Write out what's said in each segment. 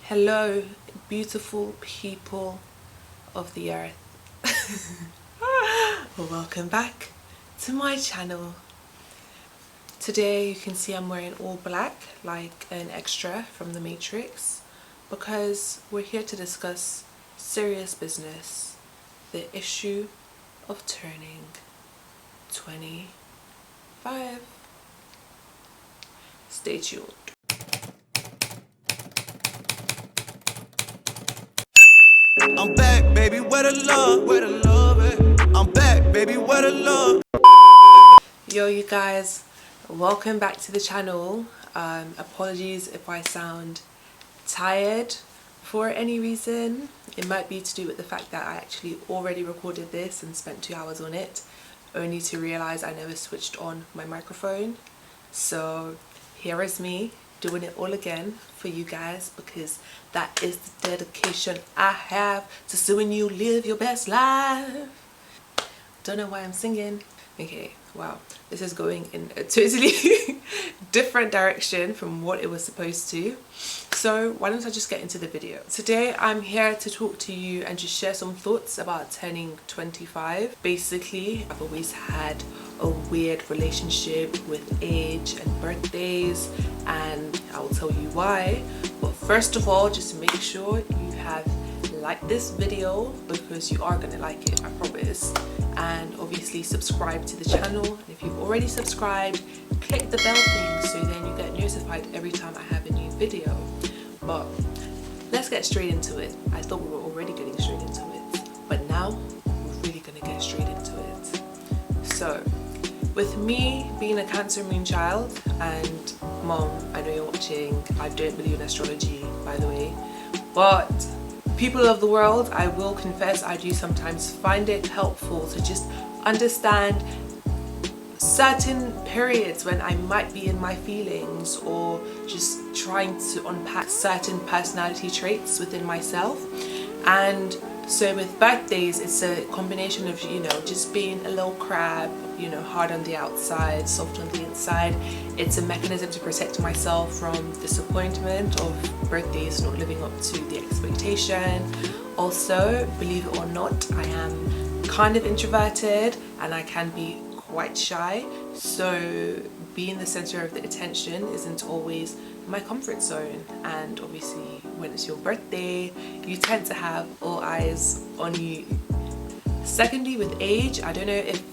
Hello, beautiful people of the earth. Welcome back to my channel. Today you can see I'm wearing all black like an extra from the Matrix because we're here to discuss serious business, the issue of turning 25. Stay tuned. I'm back, baby, where the love at? I'm back, baby, where the love? Yo, you guys, welcome back to the channel. Apologies if I sound tired for any reason. It might be to do with the fact that I actually already recorded this and spent 2 hours on it, only to realize I never switched on my microphone. So here is me doing it all again for you guys, because that is the dedication I have to seeing you live your best life. Don't know why I'm singing. Okay, wow, this is going in a totally different direction from what it was supposed to. So why don't I just get into the video. Today I'm here to talk to you and just share some thoughts about turning 25. Basically, I've always had a weird relationship with age and birthdays, and I will tell you why. But first of all, just make sure you have liked this video, because you are gonna like it, I promise. And obviously subscribe to the channel, and if you've already subscribed, click the bell thing so then you get notified every time I have a new video. But let's get straight into it. I thought we were already getting straight into it, but now we're really gonna get straight into it. So with me being a Cancer moon child, and mom, I know you're watching, I don't believe in astrology by the way, but people of the world, I will confess I do sometimes find it helpful to just understand certain periods when I might be in my feelings, or just trying to unpack certain personality traits within myself. And so with birthdays, it's a combination of, you know, just being a little crab, you know, hard on the outside, soft on the inside. It's a mechanism to protect myself from disappointment of birthdays not living up to the expectation. Also, believe it or not, I am kind of introverted and I can be quite shy. So being the center of the attention isn't always my comfort zone, and obviously when it's your birthday you tend to have all eyes on you. Secondly, with age, I don't know if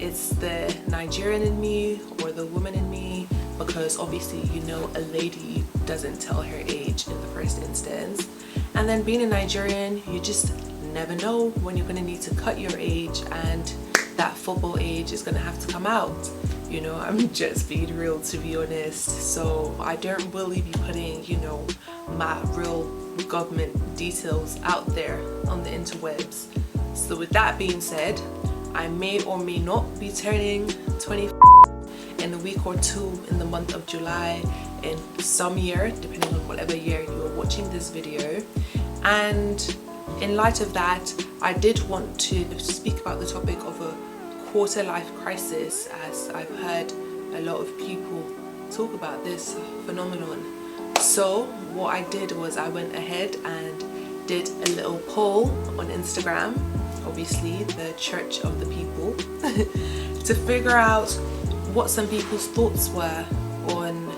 it's the Nigerian in me or the woman in me, because obviously, you know, a lady doesn't tell her age in the first instance. And then being a Nigerian, you just never know when you're going to need to cut your age, and that football age is going to have to come out. You know, I'm just being real, to be honest. So I don't really be putting, you know, my real government details out there on the interwebs. So with that being said, I may or may not be turning 20 in a week or two in the month of July in some year, depending on whatever year you are watching this video. And in light of that, I did want to speak about the topic of a quarter life crisis, as I've heard a lot of people talk about this phenomenon. So what I did was I went ahead and did a little poll on Instagram, obviously the church of the people, to figure out what some people's thoughts were on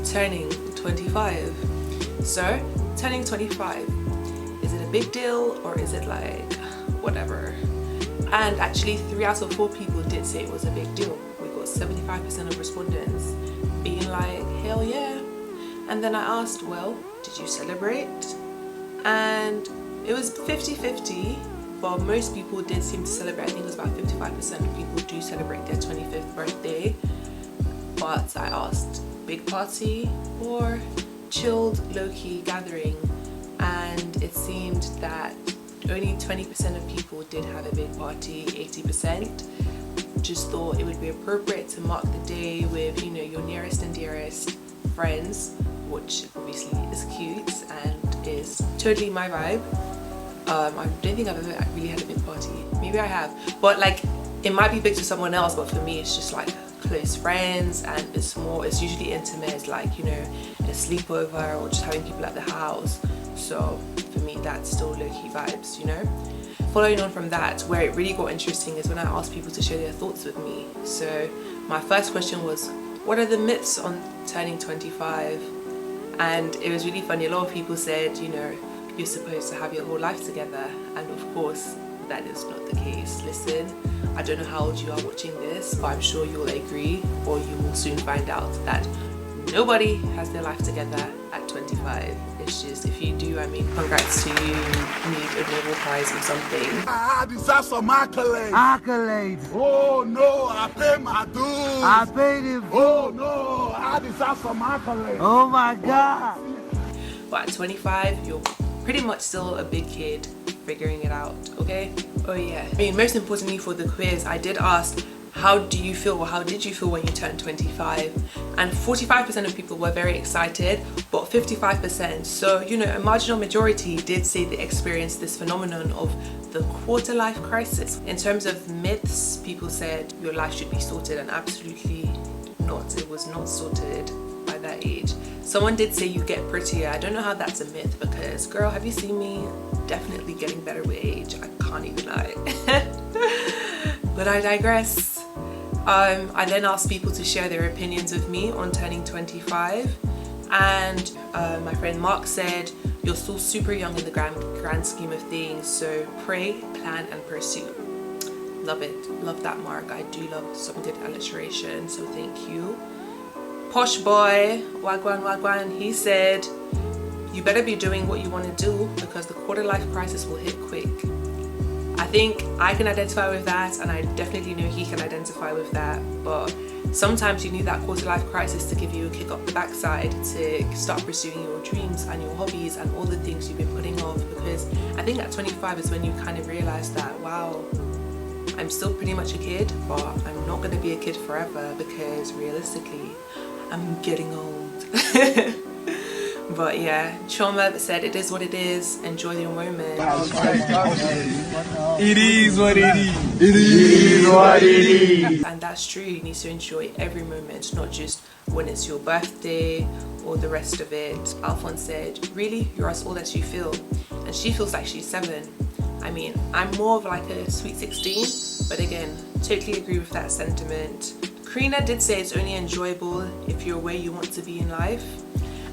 turning 25. So turning 25, is it a big deal or is it like whatever? And actually 3 out of 4 people did say it was a big deal. We got 75% of respondents being like, hell yeah. And then I asked, well, did you celebrate? And it was 50-50, but most people did seem to celebrate. I think it was about 55% of people do celebrate their 25th birthday. But I asked, big party or chilled low-key gathering? And it seemed that only 20% of people did have a big party. 80% just thought it would be appropriate to mark the day with, you know, your nearest and dearest friends, which obviously is cute and is totally my vibe. I don't think I've ever really had a big party. Maybe I have, but like it might be big to someone else, but for me it's just like close friends, and it's usually intimate, like, you know, a sleepover or just having people at the house. So for me, that's still low-key vibes, you know. Following on from that, where it really got interesting is when I asked people to share their thoughts with me. So my first question was, what are the myths on turning 25? And it was really funny. A lot of people said, you know, you're supposed to have your whole life together, and of course that is not the case. Listen, I don't know how old you are watching this, but I'm sure you'll agree, or you will soon find out, that nobody has their life together at 25. It's just, if you do, I mean, congrats to you. You need a Nobel Prize or something. I deserve some accolades. Accolades. Oh no, I paid my dues. I paid him. Oh no, I deserve some accolades. Oh my God. But at 25, you're pretty much still a big kid figuring it out, okay? Oh yeah. I mean, most importantly for the quiz, I did ask, how do you feel, or how did you feel when you turned 25? And 45% of people were very excited, but 55%, so, you know, a marginal majority did say they experienced this phenomenon of the quarter life crisis. In terms of myths, people said your life should be sorted, and absolutely not. It was not sorted by that age. Someone did say you get prettier. I don't know how that's a myth, because girl, have you seen me? Definitely getting better with age. I can't even lie. But I digress. I then asked people to share their opinions with me on turning 25, and my friend Mark said, you're still super young in the grand scheme of things, so pray, plan and pursue. Love it. Love that, Mark. I do love some good alliteration, so thank you. Posh boy, wagwan, he said, you better be doing what you want to do, because the quarter life crisis will hit quick. I think I can identify with that, and I definitely know he can identify with that, but sometimes you need that quarter life crisis to give you a kick up the backside to start pursuing your dreams and your hobbies and all the things you've been putting off, because I think at 25 is when you kind of realize that, wow, I'm still pretty much a kid, but I'm not going to be a kid forever, because realistically I'm getting old. But yeah, Choma said it is what it is, enjoy your moment. It is what it is. It is what it is. And that's true, you need to enjoy every moment, not just when it's your birthday or the rest of it. Alphonse said, really, you're as old as you feel. And she feels like she's 7. I mean, I'm more of like a sweet 16, but again, totally agree with that sentiment. Karina did say it's only enjoyable if you're where you want to be in life.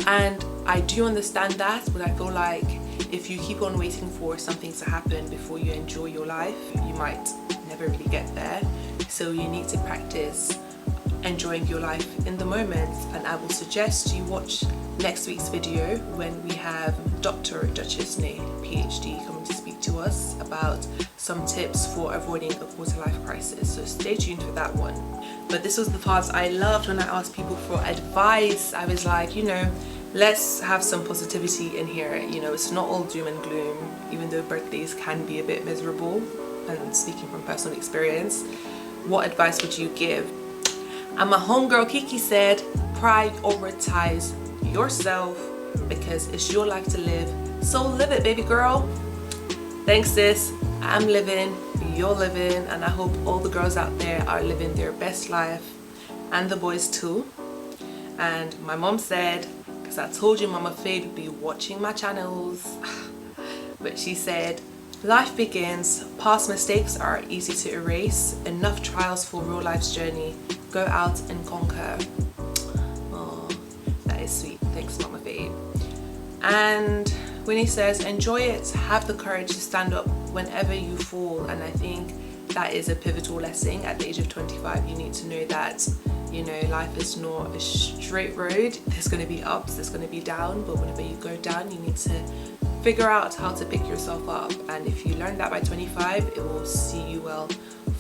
And I do understand that, but I feel like if you keep on waiting for something to happen before you enjoy your life, you might never really get there. So you need to practice enjoying your life in the moment, and I will suggest you watch next week's video when we have Dr. Duchess Nae, PhD, coming to speak to us about some tips for avoiding a quarter life crisis. So stay tuned for that one. But this was the part I loved when I asked people for advice. I was like, you know, let's have some positivity in here. You know, it's not all doom and gloom, even though birthdays can be a bit miserable. And speaking from personal experience, what advice would you give? And my homegirl Kiki said, prioritize yourself, because it's your life to live. So live it, baby girl. Thanks, sis. I'm living, you're living, and I hope all the girls out there are living their best life, and the boys too. And my mom said, because I told you Mama Faye would be watching my channels, but she said, life begins, past mistakes are easy to erase, enough trials for real life's journey, go out and conquer. Oh, that is sweet. Thanks, Mama Faye. And Winnie says, enjoy it, have the courage to stand up whenever you fall. And I think that is a pivotal lesson at the age of 25. You need to know that, you know, life is not a straight road. There's going to be ups, there's going to be down, but whenever you go down, you need to figure out how to pick yourself up. And if you learn that by 25, it will see you well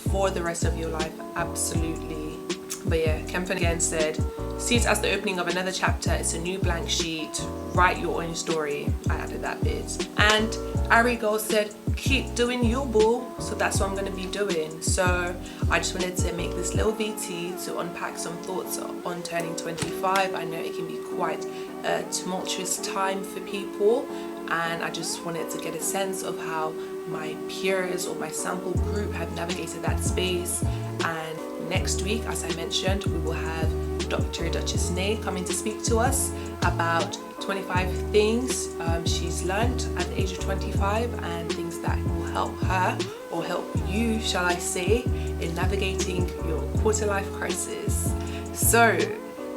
for the rest of your life. Absolutely. But yeah, Kempin again said, see it as the opening of another chapter. It's a new blank sheet. Write your own story. I added that bit. And Ari Girl said, keep doing you, boo. So that's what I'm going to be doing. So I just wanted to make this little VT to unpack some thoughts on turning 25. I know it can be quite a tumultuous time for people, and I just wanted to get a sense of how my peers or my sample group have navigated that space. And next week, as I mentioned, we will have Dr. Duchess Nae coming to speak to us about 25 things she's learned at the age of 25 and things that will help her, or help you, shall I say, in navigating your quarter life crisis. So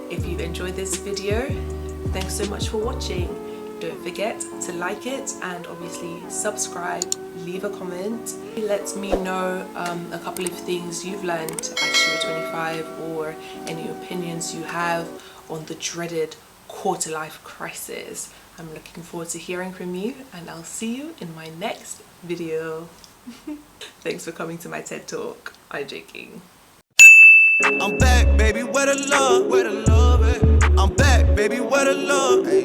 if you've enjoyed this video, thanks so much for watching. Don't forget to like it and obviously subscribe, leave a comment. Let me know a couple of things you've learned at your 25, or any opinions you have on the dreaded quarter life crisis. I'm looking forward to hearing from you, and I'll see you in my next video. Thanks for coming to my TED Talk. I'm joking. I'm back, baby, where the love, where the love at? I'm back, baby, where the love?